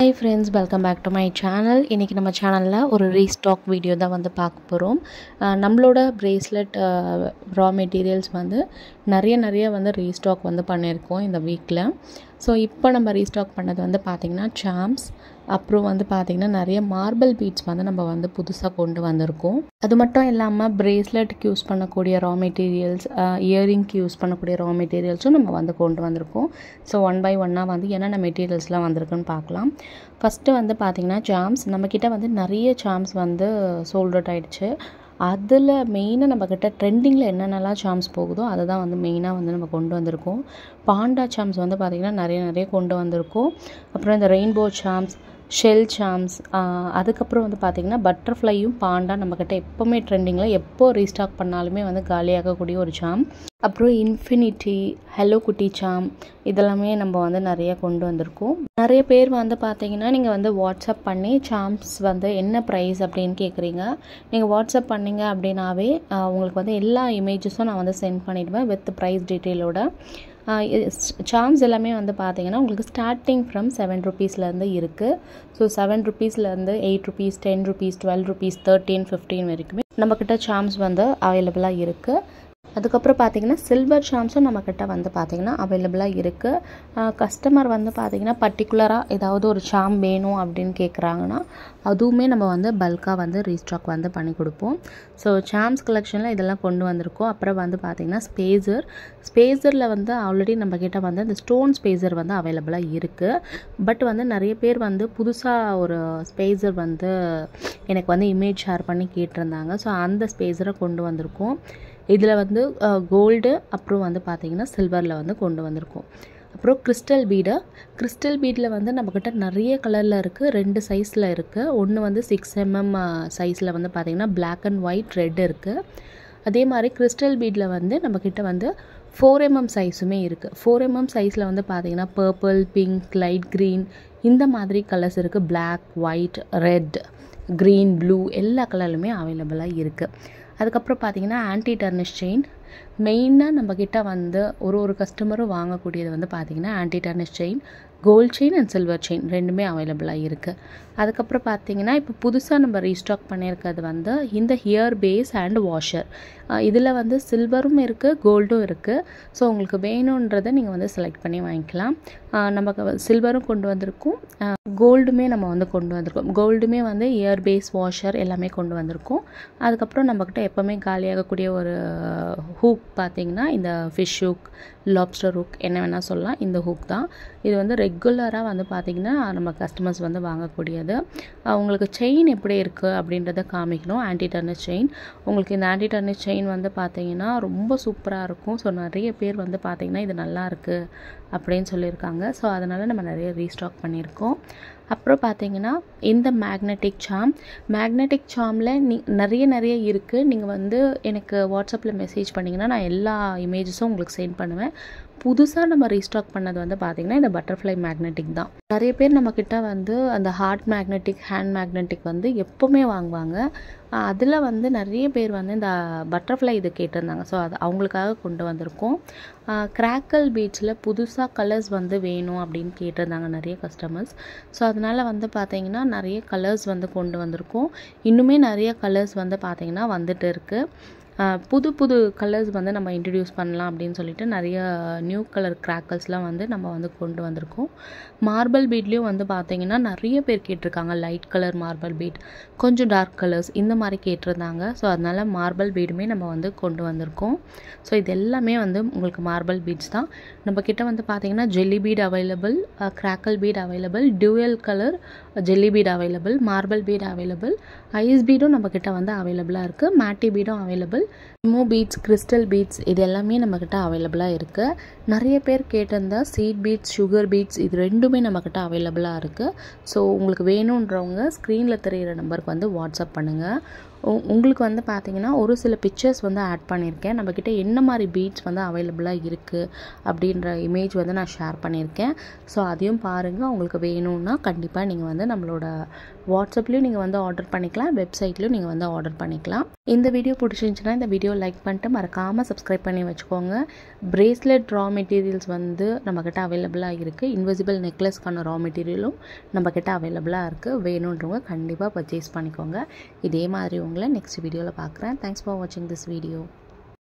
Hi friends, welcome back to my channel. இன்னைக்கு நம்ம சேனல்ல ஒரு ரீஸ்டாக் வீடியோ தான் வந்து பார்க்க போறோம். நம்மளோட பிரேஸ்லெட் ரா மெட்டீரியல்ஸ் வந்து நிறைய வந்து ரீஸ்டாக் வந்து பண்ணியிருக்கோம் இந்த வீக்ல. ஸோ இப்போ நம்ம ரீஸ்டாக் பண்ணது வந்து பார்த்திங்கன்னா சாம்ஸ், அப்புறம் வந்து பார்த்திங்கன்னா நிறைய மார்பிள் பீட்ஸ் வந்து நம்ம வந்து புதுசாக கொண்டு வந்திருக்கோம். அது மட்டும் இல்லாமல் பிரேஸ்லெட்டுக்கு யூஸ் பண்ணக்கூடிய ரா மெட்டீரியல்ஸ், இயரிங்க்கு யூஸ் பண்ணக்கூடிய ரா மெட்டீரியல்ஸும் நம்ம வந்து கொண்டு வந்திருக்கோம். ஸோ ஒன் பை ஒன்னாக வந்து என்னென்ன மெட்டீரியல்ஸ்லாம் வந்திருக்குன்னு பார்க்கலாம். ஃபஸ்ட்டு வந்து பார்த்திங்கன்னா சாம்ஸ். நம்மக்கிட்ட வந்து நிறைய சாம்ஸ் வந்து சோல்ட் அவுட் ஆகிடுச்சு. அதில் மெயினாக நம்மக்கிட்ட ட்ரெண்டிங்கில் என்னென்னலாம் சாம்ஸ் போகுதோ அதை தான் வந்து மெயினாக வந்து நம்ம கொண்டு வந்திருக்கோம். பாண்டா சாம்ஸ் வந்து பார்த்திங்கன்னா நிறைய கொண்டு வந்திருக்கோம். அப்புறம் இந்த ரெயின்போ சாம்ஸ், ஷெல் சாம்ஸ், அதுக்கப்புறம் வந்து பார்த்திங்கன்னா பட்டர்ஃப்ளையும் பாண்டா நம்மக்கிட்ட எப்போவுமே ட்ரெண்டிங்கில் எப்போ ரீஸ்டாக் பண்ணாலுமே வந்து காலியாகக்கூடிய ஒரு சாம். அப்புறம் இன்ஃபினிட்டி, ஹலோ குட்டி சாம், இதெல்லாமே நம்ம வந்து நிறைய கொண்டு வந்திருக்கோம். நிறைய பேர் வந்து பார்த்திங்கன்னா நீங்கள் வந்து வாட்ஸ்அப் பண்ணி சாம்ஸ் வந்து என்ன ப்ரைஸ் அப்படின்னு கேட்குறீங்க. நீங்கள் வாட்ஸ்அப் பண்ணிங்க அப்படின்னாவே உங்களுக்கு வந்து எல்லா இமேஜஸும் நான் வந்து சென்ட் பண்ணிவிடுவேன் வித் ப்ரைஸ் டீட்டெயிலோட. சாம்ஸ் எல்லாமே வந்து பார்த்திங்கன்னா உங்களுக்கு ஸ்டார்டிங் ஃப்ரம் 7 rupeesலேருந்து இருக்குது. ஸோ 7 rupeesலேருந்து 8 rupees, 10 rupees, 12 rupees, 13, 15 வரைக்குமே நம்மக்கிட்ட சாம்ஸ் வந்து அவைலபிளாக இருக்குது. அதுக்கப்புறம் பார்த்திங்கன்னா சில்வர் சாம்ஸும் நம்மக்கிட்ட வந்து பார்த்திங்கன்னா அவைலபிளாக இருக்குது. கஸ்டமர் வந்து பார்த்திங்கன்னா பர்டிகுலராக ஏதாவது ஒரு சாம் வேணும் அப்படின்னு கேட்குறாங்கன்னா அதுவுமே நம்ம வந்து பல்காக வந்து ரீஸ்டாக் வந்து பண்ணி கொடுப்போம். ஸோ சாம்ஸ் கலெக்ஷனில் இதெல்லாம் கொண்டு வந்திருக்கோம். அப்புறம் வந்து பார்த்திங்கன்னா ஸ்பேசரில் வந்து ஆல்ரெடி நம்மக்கிட்ட வந்து இந்த ஸ்டோன் ஸ்பேசர் வந்து அவைலபிளாக இருக்குது. பட் வந்து நிறைய பேர் வந்து புதுசாக ஒரு ஸ்பேசர் வந்து எனக்கு வந்து இமேஜ் ஷேர் பண்ணி கேட்டிருந்தாங்க. ஸோ அந்த ஸ்பேசரை கொண்டு வந்திருக்கோம். இதில் வந்து கோல்டு, அப்புறம் வந்து பார்த்திங்கன்னா சில்வரில் வந்து கொண்டு வந்திருக்கோம். அப்புறம் கிறிஸ்டல் பீடில் வந்து நம்மக்கிட்ட நிறைய கலரில் இருக்குது, 2 சைஸில் இருக்குது. ஒன்று வந்து 6 mm சைஸில் வந்து பார்த்திங்கன்னா பிளாக் அண்ட் ஒயிட் ரெட் இருக்குது. அதே மாதிரி கிறிஸ்டல் பீடில் வந்து நம்மக்கிட்ட வந்து 4 mm சைஸுமே இருக்குது. 4 mm சைஸில் வந்து பார்த்திங்கன்னா பர்பிள், பிங்க், லைட் க்ரீன், இந்த மாதிரி கலர்ஸ் இருக்குது. Black, white, red, green, blue எல்லா கலர்லுமே அவைலபிளாக இருக்குது. அதுக்கப்புறம் பார்த்திங்கன்னா ஆன்டி டர்னிஷ் செயின். மெயினாக நம்மக்கிட்ட வந்து ஒரு கஸ்டமரும் வாங்கக்கூடியது வந்து பார்த்திங்கன்னா anti tarnish chain, gold chain and silver chain ரெண்டுமே அவைலபிளாக இருக்குது. அதுக்கப்புறம் பார்த்திங்கன்னா இப்போ புதுசாக நம்ம ரீஸ்டாக் பண்ணியிருக்கிறது வந்து இந்த ஹியர் பேஸ் அண்ட் வாஷர். இதில் வந்து சில்வரும் இருக்குது, கோல்டும் இருக்குது. ஸோ உங்களுக்கு வேணுன்றதை நீங்கள் வந்து செலக்ட் பண்ணி வாங்கிக்கலாம். நமக்கு சில்வரும் கொண்டு வந்திருக்கோம், கோல்டுமே நம்ம வந்து கொண்டு வந்திருக்கோம். கோல்டுமே வந்து இயர் பேஸ், வாஷர் எல்லாமே கொண்டு வந்திருக்கோம். அதுக்கப்புறம் நம்மக்கிட்ட எப்போவுமே காலியாகக்கூடிய ஒரு ஹூக் பார்த்திங்கன்னா இந்த ஃபிஷ் ஹூக், லாப்ஸ்டர் ஹூக், என்ன வேணால் சொல்லலாம். இந்த ஹூக் தான். இது வந்து ரெகுலராக வந்து பார்த்திங்கன்னா நம்ம கஸ்டமர்ஸ் வந்து வாங்கக்கூடியது. உங்களுக்கு செயின் எப்படி இருக்குது அப்படின்றத காமிக்கணும். ஆன்டி டர்னிஷ் செயின், உங்களுக்கு இந்த ஆன்டி டர்னிஷ் செயின் வந்து பார்த்திங்கன்னா ரொம்ப சூப்பராக இருக்கும். ஸோ நிறைய பேர் வந்து பார்த்திங்கன்னா இது நல்லா இருக்குது அப்படின்னு சொல்லியிருக்காங்க. ஸோ அதனால் நம்ம நிறைய ரீஸ்டாக் பண்ணியிருக்கோம். அப்புறம் பார்த்திங்கன்னா இந்த மேக்னெட்டிக் சாமில் நிறைய இருக்குது. நீங்கள் வந்து எனக்கு வாட்ஸ்அப்பில் மெசேஜ் பண்ணிங்கன்னா நான் எல்லா இமேஜஸும் உங்களுக்கு சென்ட் பண்ணுவேன். புதுசாக நம்ம ரீஸ்டாக் பண்ணது வந்து பார்த்திங்கன்னா இந்த பட்டர்ஃப்ளை மேக்னெட்டிக் தான். நிறைய பேர் நம்மக்கிட்ட வந்து அந்த ஹார்ட் மேக்னெட்டிக், ஹேண்ட் மேக்னெட்டிக் வந்து எப்போவுமே வாங்குவாங்க. அதில் வந்து நிறைய பேர் வந்து இந்த பட்டர்ஃப்ளை இது கேட்டிருந்தாங்க. ஸோ அது அவங்களுக்காக கொண்டு வந்திருக்கோம். கிராக்கல் பீட்ஸில் புதுசாக கலர்ஸ் வந்து வேணும் அப்படின்னு கேட்டிருந்தாங்க நிறைய கஸ்டமர்ஸ். ஸோ அதனால் வந்து பார்த்திங்கன்னா நிறைய கலர்ஸ் வந்து கொண்டு வந்திருக்கோம். இன்னுமே நிறைய கலர்ஸ் வந்து பார்த்திங்கன்னா வந்துட்டு இருக்குது. புது கலர்ஸ் வந்து நம்ம இன்ட்ரடியூஸ் பண்ணலாம் அப்படின்னு சொல்லிட்டு நிறைய நியூ கலர் கிராக்கல்ஸ்லாம் வந்து நம்ம வந்து கொண்டு வந்திருக்கோம். மார்பிள் பீட்லேயும் வந்து பார்த்திங்கன்னா நிறைய பேர் கேட்டிருக்காங்க. லைட் கலர் மார்பிள் பீட், கொஞ்சம் டார்க் கலர்ஸ் இந்த மாதிரி கேட்டிருந்தாங்க. ஸோ அதனால் மார்பிள் பீடுமே நம்ம வந்து கொண்டு வந்திருக்கோம். ஸோ இது எல்லாமே வந்து உங்களுக்கு மார்பிள் பீட்ஸ் தான். நம்மக்கிட்ட வந்து பார்த்திங்கன்னா jelly bead available, crackle bead available, dual colour jelly bead available, marble bead available, ice பீடும் நம்மக்கிட்ட வந்து அவைலபிளாக இருக்குது, மேட்டி பீடும் available, Nemo beads, crystal beads இது எல்லாமே நம்மக்கிட்ட அவைலபிளாக இருக்குது. நிறைய பேர் கேட்டிருந்த சீட் பீட்ஸ், சுகர் பீட்ஸ் இது ரெண்டுமே நம்மக்கிட்ட அவைலபிளாக இருக்குது. ஸோ உங்களுக்கு வேணுன்றவங்க ஸ்க்ரீனில் தெரிகிற நம்பருக்கு வந்து வாட்ஸ்அப் பண்ணுங்கள். உங்களுக்கு வந்து பார்த்திங்கன்னா ஒரு சில பிக்சர்ஸ் வந்து ஆட் பண்ணியிருக்கேன். நம்மக்கிட்ட என்ன மாதிரி பீட்ஸ் வந்து அவைலபிளாக இருக்குது அப்படின்ற இமேஜ் வந்து நான் ஷேர் பண்ணியிருக்கேன். ஸோ அதையும் பாருங்கள். உங்களுக்கு வேணும்னா கண்டிப்பாக நீங்கள் வந்து நம்மளோட வாட்ஸ்அப்லேயும் நீங்கள் வந்து ஆர்டர் பண்ணிக்கலாம், வெப்சைட்லேயும் நீங்கள் வந்து ஆர்டர் பண்ணிக்கலாம். இந்த வீடியோ பிடிச்சிருந்துச்சுன்னா இந்த வீடியோ லைக் பண்ணிட்டு மறக்காமல் சப்ஸ்கிரைப் பண்ணி வச்சுக்கோங்க. பிரேஸ்லெட் ரா மெட்டீரியல்ஸ் வந்து நம்மக்கிட்ட அவைலபிளாக இருக்குது. இன்விசிபிள் நெக்லஸ்க்கான ரா மெட்டீரியலும் நம்மக்கிட்ட அவைலபிளாக இருக்குது. வேணுன்றவங்க கண்டிப்பாக பர்ச்சேஸ் பண்ணிக்கோங்க. இதே மாதிரி உங்களை நெக்ஸ்ட் வீடியோவில் பார்க்குறேன். தேங்க்ஸ் ஃபார் வாட்சிங் திஸ் வீடியோ.